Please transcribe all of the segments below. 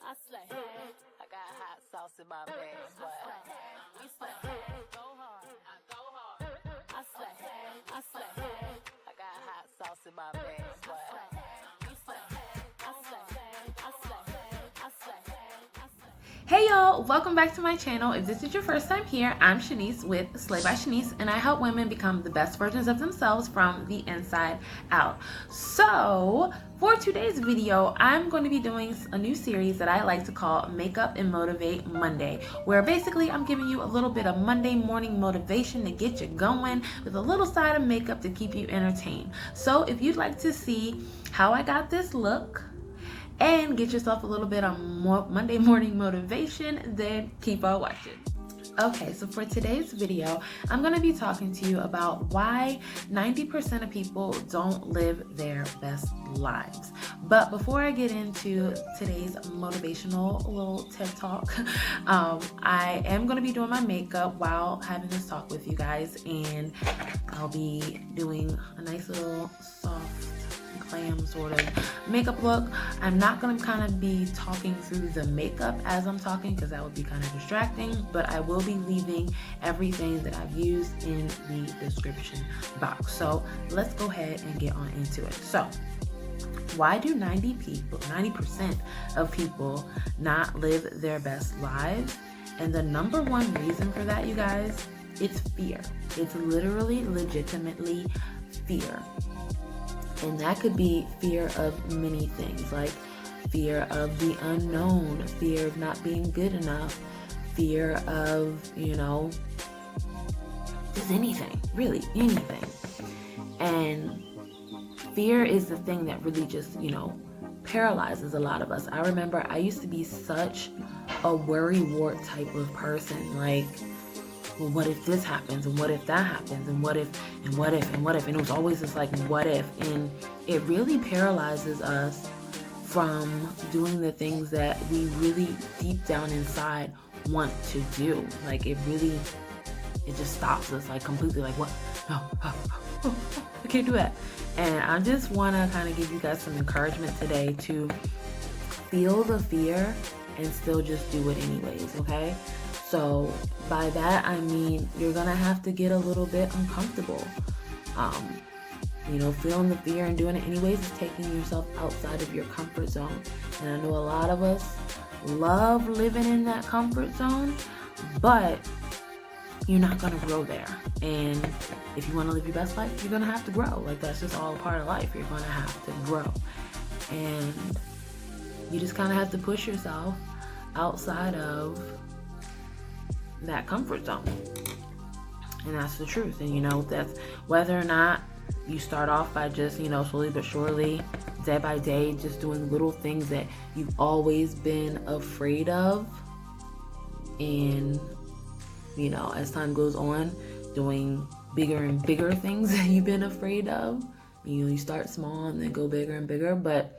I slay. I got hot sauce in my bag. We slay. Go hard. I go hard. I slay. I slay. I got hot sauce in my bag. We slay. I slay. I slay. I slay. Hey y'all, welcome back to my channel. If this is your first time here, I'm Shanice with Slay by Shanice, and I help women become the best versions of themselves from the inside out. So for today's video, I'm going to be doing a new series that I like to call Makeup and Motivate Monday, where basically I'm giving you a little bit of Monday morning motivation to get you going with a little side of makeup to keep you entertained. So if you'd like to see how I got this look and get yourself a little bit of Monday morning motivation, then keep on watching. Okay, so for today's video, I'm going to be talking to you about why 90% of people don't live their best lives. But before I get into today's motivational little TED Talk, I am going to be doing my makeup while having this talk with you guys, and I'll be doing a nice little soft glam sort of makeup look. I'm not going to kind of be talking through the makeup as I'm talking because that would be kind of distracting, but I will be leaving everything that I've used in the description box. So let's go ahead and get on into it. So why do 90% of people not live their best lives? And the number one reason for that, you guys, it's fear. It's literally, legitimately fear. And that could be fear of many things, like fear of the unknown, fear of not being good enough, fear of, just anything, really anything. And fear is the thing that really just, paralyzes a lot of us. I remember I used to be such a worrywart type of person, like, well, what if this happens, and what if that happens, and what if, and what if, and what if, and it was always just like, what if, and it really paralyzes us from doing the things that we really deep down inside want to do. Like, it just stops us, like, completely, like, what, no, I can't do that. And I just want to kind of give you guys some encouragement today to feel the fear and still just do it anyways, okay? So by that, I mean, you're going to have to get a little bit uncomfortable. Feeling the fear and doing it anyways is taking yourself outside of your comfort zone. And I know a lot of us love living in that comfort zone, but you're not going to grow there. And if you want to live your best life, you're going to have to grow. Like, that's just all a part of life. You're going to have to grow. And you just kind of have to push yourself outside of that comfort zone. And that's the truth. And that's whether or not you start off by just slowly but surely, day by day, just doing little things that you've always been afraid of, and as time goes on, doing bigger and bigger things that you've been afraid of. You start small and then go bigger and bigger, but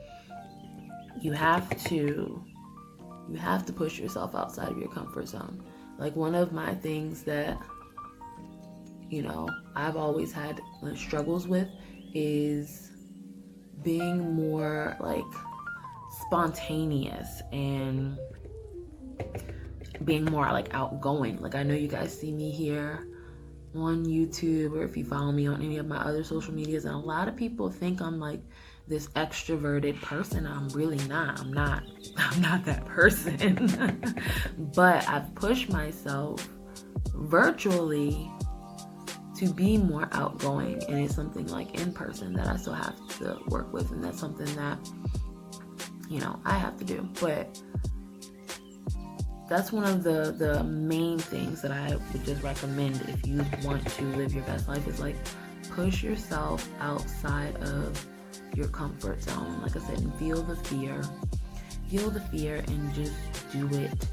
you have to push yourself outside of your comfort zone. Like, one of my things that, I've always had struggles with is being more, like, spontaneous and being more, like, outgoing. Like, I know you guys see me here on YouTube, or if you follow me on any of my other social medias, and a lot of people think I'm, like, this extroverted person. I'm really not. I'm not that person. But I've pushed myself virtually to be more outgoing, and it's something like in person that I still have to work with, and that's something that I have to do. But that's one of the main things that I would just recommend if you want to live your best life, is like, push yourself outside of your comfort zone, like I said, and feel the fear, and just do it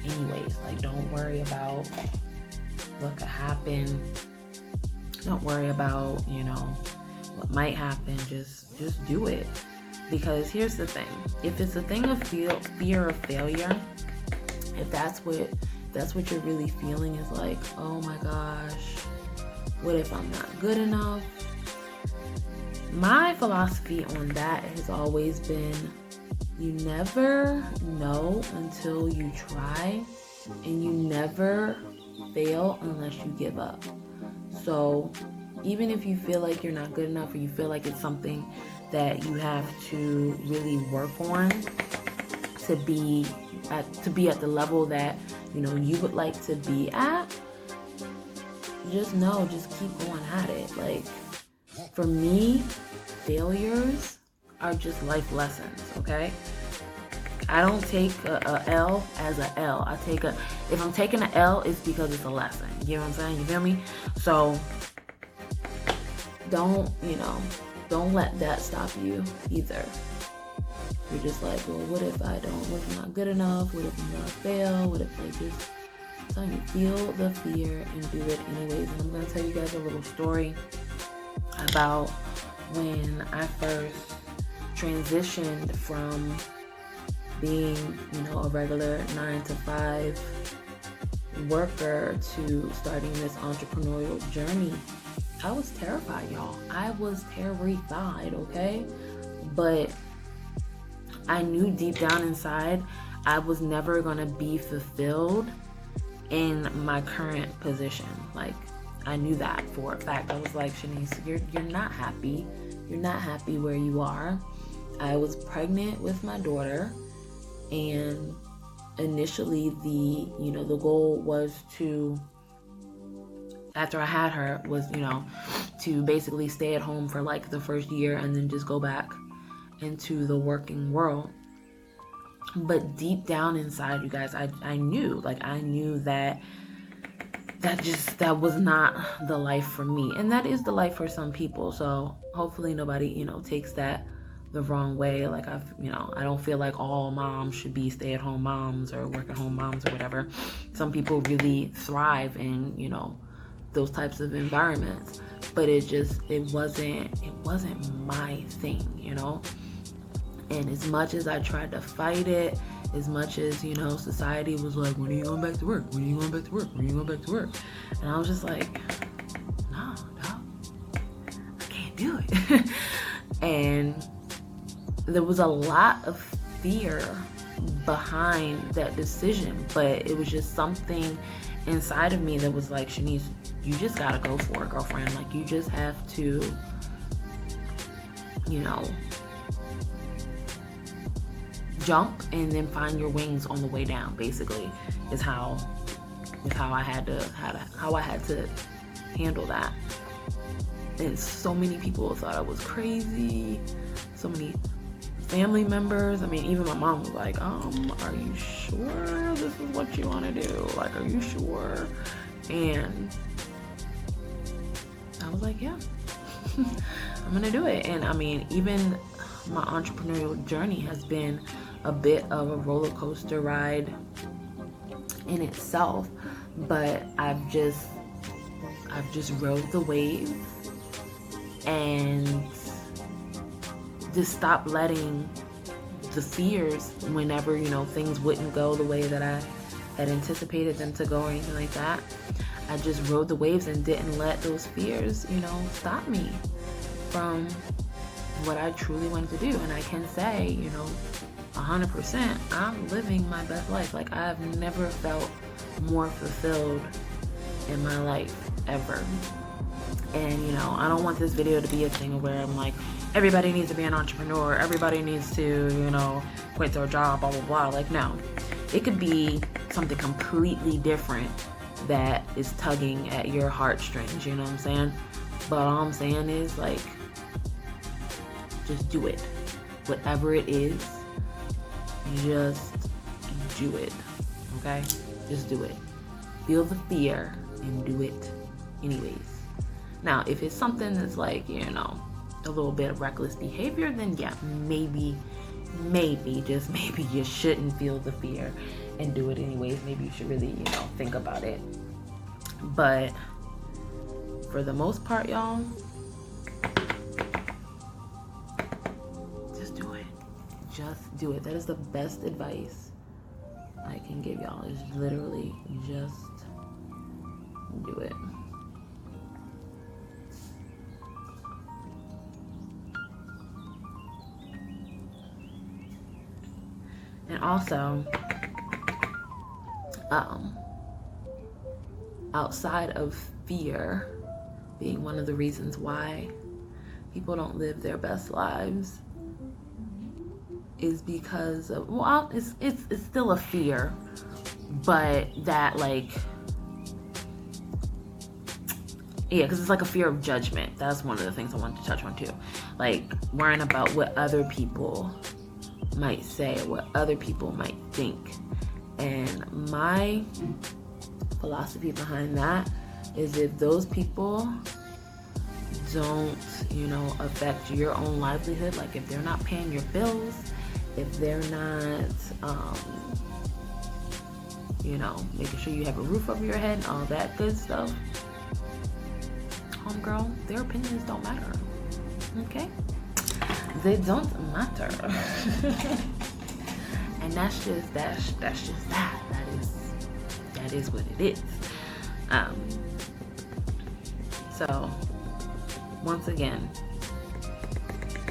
anyways. Like, don't worry about what could happen. Don't worry about what might happen. Just do it. Because here's the thing: if it's a thing of fear of failure, if that's what you're really feeling, is like, oh my gosh, what if I'm not good enough? My philosophy on that has always been, You never know until you try, and you never fail unless you give up. So even if you feel like you're not good enough, or you feel like it's something that you have to really work on to be at the level that, you know, you would like to be at, just keep going at it. Like, for me, failures are just life lessons, okay? I don't take a L as a L. If I'm taking an L, it's because it's a lesson. You know what I'm saying? You feel me? So don't let that stop you either. You're just like, well, what if I'm not good enough? What if I'm gonna fail? What if I'm telling you, feel the fear and do it anyways. And I'm gonna tell you guys a little story about when I first transitioned from being, you know, a regular 9-to-5 worker to starting this entrepreneurial journey. I was terrified, y'all. I was terrified, okay? But I knew deep down inside I was never gonna be fulfilled in my current position. Like, I knew that for a fact. I was like, Shanice, you're not happy. You're not happy where you are. I was pregnant with my daughter, and initially the goal was to, after I had her, was, you know, to basically stay at home for like the first year and then just go back into the working world. But deep down inside, you guys, I knew that was not the life for me. And that is the life for some people. So hopefully nobody, you know, takes that the wrong way. Like, I don't feel like all moms should be stay-at-home moms or work-at-home moms or whatever. Some people really thrive in, you know, those types of environments. But it wasn't my thing, you know? And as much as I tried to fight it, as much as, you know, society was like, when are you going back to work? When are you going back to work? When are you going back to work? And I was just like, no, I can't do it. And there was a lot of fear behind that decision, but it was just something inside of me that was like, Shanice, you just gotta go for it, girlfriend. Like, you just have to, you know, jump and then find your wings on the way down, basically, is how I had to handle that. And so many people thought I was crazy. So many family members. I mean, even my mom was like, are you sure this is what you want to do? Like, are you sure? And I was like, yeah, I'm gonna do it. And I mean, even my entrepreneurial journey has been a bit of a roller coaster ride in itself, but I've just rode the wave and just stopped letting the fears, whenever, you know, things wouldn't go the way that I had anticipated them to go or anything like that. I just rode the waves and didn't let those fears, you know, stop me from what I truly wanted to do. And I can say, you know, 100%, I'm living my best life. Like, I've never felt more fulfilled in my life ever. And, you know, I don't want this video to be a thing where I'm like, everybody needs to be an entrepreneur, everybody needs to, you know, quit their job, blah, blah, blah. Like, no. It could be something completely different that is tugging at your heartstrings, you know what I'm saying? But all I'm saying is, like, just do it. Whatever it is, just do it, okay? Just do it. Feel the fear and do it anyways. Now, if it's something that's like, you know, a little bit of reckless behavior, then yeah, maybe, just maybe you shouldn't feel the fear and do it anyways. Maybe you should really, you know, think about it. But for the most part, y'all, just do it. Just do it. That is the best advice I can give y'all, is literally just do it. And also, outside of fear being one of the reasons why people don't live their best lives, is because of, well, it's still a fear, but that, like, yeah, because it's like a fear of judgment. That's one of the things I wanted to touch on too. Like, worrying about what other people might say, what other people might think. And my philosophy behind that is, if those people don't, you know, affect your own livelihood, like if they're not paying your bills, if they're not, you know, making sure you have a roof over your head and all that good stuff, homegirl, their opinions don't matter. Okay? They don't matter. And that's just that. That is what it is. So once again,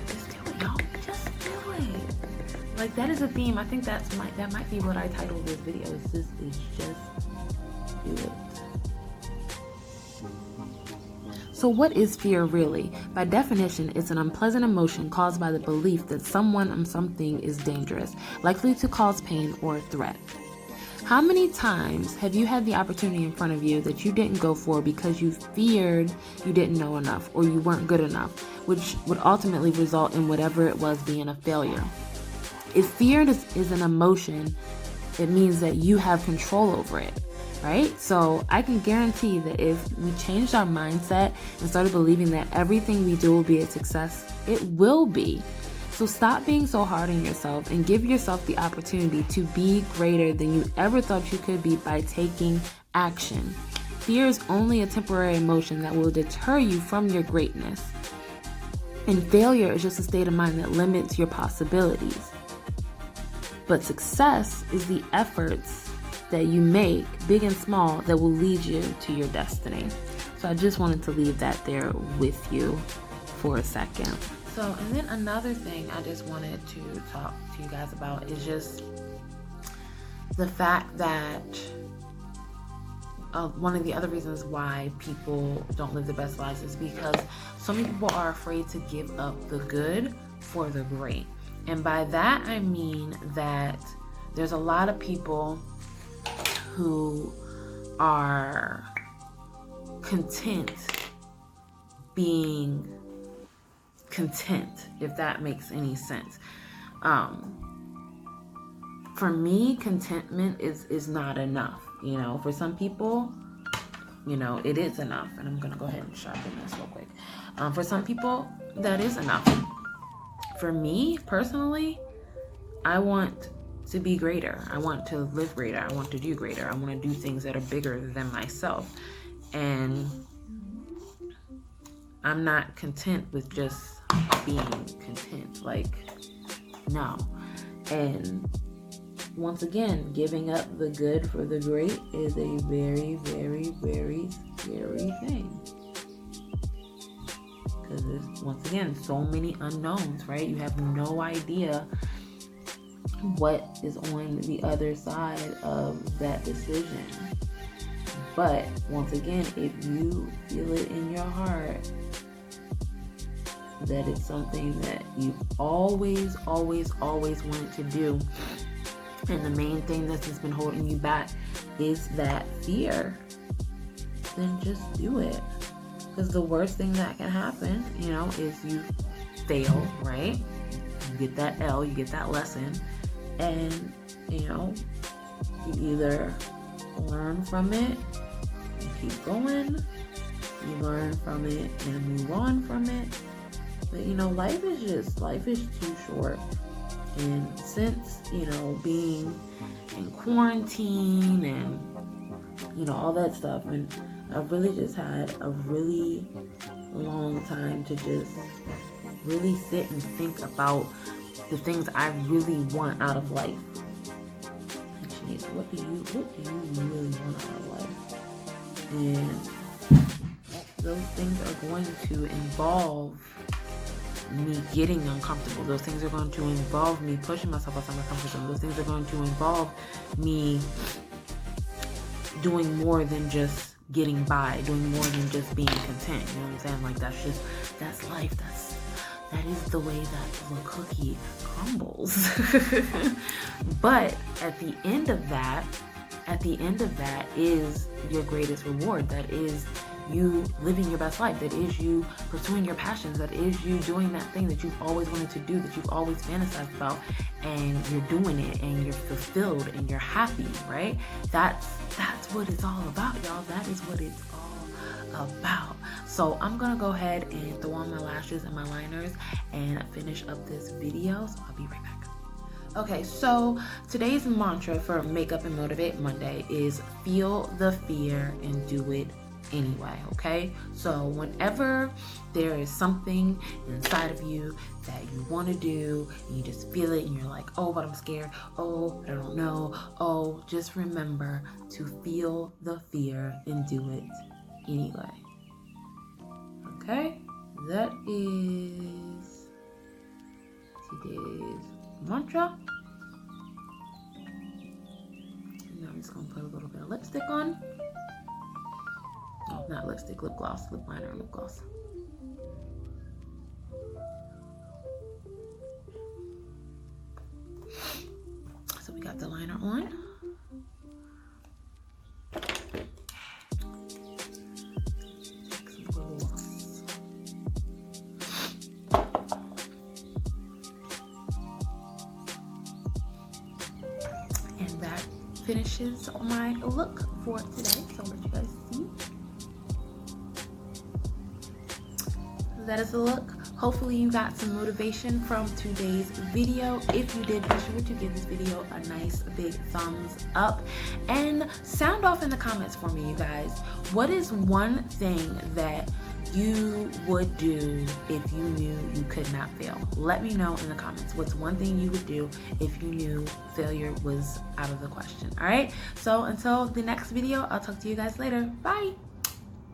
just do it, y'all. Just do it. Like, that is a theme. I think that might be what I titled this video. It's just do it. So what is fear really? By definition, it's an unpleasant emotion caused by the belief that someone or something is dangerous, likely to cause pain or a threat. How many times have you had the opportunity in front of you that you didn't go for because you feared you didn't know enough or you weren't good enough, which would ultimately result in whatever it was being a failure? If fear is an emotion, it means that you have control over it, right? So I can guarantee that if we changed our mindset and started believing that everything we do will be a success, it will be. So stop being so hard on yourself and give yourself the opportunity to be greater than you ever thought you could be by taking action. Fear is only a temporary emotion that will deter you from your greatness. And failure is just a state of mind that limits your possibilities. But success is the efforts that you make, big and small, that will lead you to your destiny. So I just wanted to leave that there with you for a second. So, and then another thing I just wanted to talk to you guys about is just the fact that one of the other reasons why people don't live their best lives is because so many people are afraid to give up the good for the great. And by that, I mean that there's a lot of people who are content being content, if that makes any sense. For me, contentment is not enough. You know, for some people, you know, it is enough. And I'm going to go ahead and sharpen this real quick. For some people, that is enough. For me, personally, I want to be greater. I want to live greater. I want to do greater. I want to do things that are bigger than myself. And I'm not content with just being content. Like, no. And once again, giving up the good for the great is a very, very, very scary thing. Because there's, once again, so many unknowns, right? You have no idea what is on the other side of that decision. But once again, if you feel it in your heart that it's something that you always wanted to do, and the main thing that's just been holding you back is that fear, then just do it. Because the worst thing that can happen, you know, is you fail, right? You get that L, you get that lesson, and, you know, you either learn from it and keep going, you learn from it and move on from it. But, you know, life is too short. And since, you know, being in quarantine and, you know, all that stuff, and I've really just had a really long time to just really sit and think about the things I really want out of life. Shanice, what do you really want out of life? And those things are going to involve me getting uncomfortable. Those things are going to involve me pushing myself outside my comfort zone. Those things are going to involve me doing more than just getting by, doing more than just being content. You know what I'm saying? Like, that's life. That is the way that the cookie crumbles. But at the end of that is your greatest reward. That is you living your best life. That is you pursuing your passions. That is you doing that thing that you've always wanted to do, that you've always fantasized about, and you're doing it, and you're fulfilled, and you're happy, right? That's what it's all about, y'all. That is what it's all about. So I'm gonna go ahead and throw on my lashes and my liners and finish up this video. So I'll be right back. Okay, so today's mantra for Makeup and Motivate Monday is feel the fear and do it anyway, okay? So whenever there is something inside of you that you want to do and you just feel it and you're like, oh, but I'm scared, oh, I don't know, oh, just remember to feel the fear and do it anyway. Okay, that is today's mantra. And now I'm just gonna put a little bit of lipstick on. Oh, not lipstick, lip gloss, lip liner, and lip gloss. So we got the liner on. And that finishes my look for today. So I'll let you guys see. That is the look. Hopefully you got some motivation from today's video. If you did, be sure to give this video a nice big thumbs up and sound off in the comments for me, you guys. What is one thing that you would do if you knew you could not fail? Let me know in the comments. What's one thing you would do if you knew failure was out of the question? All right, so until the next video, I'll talk to you guys later. Bye.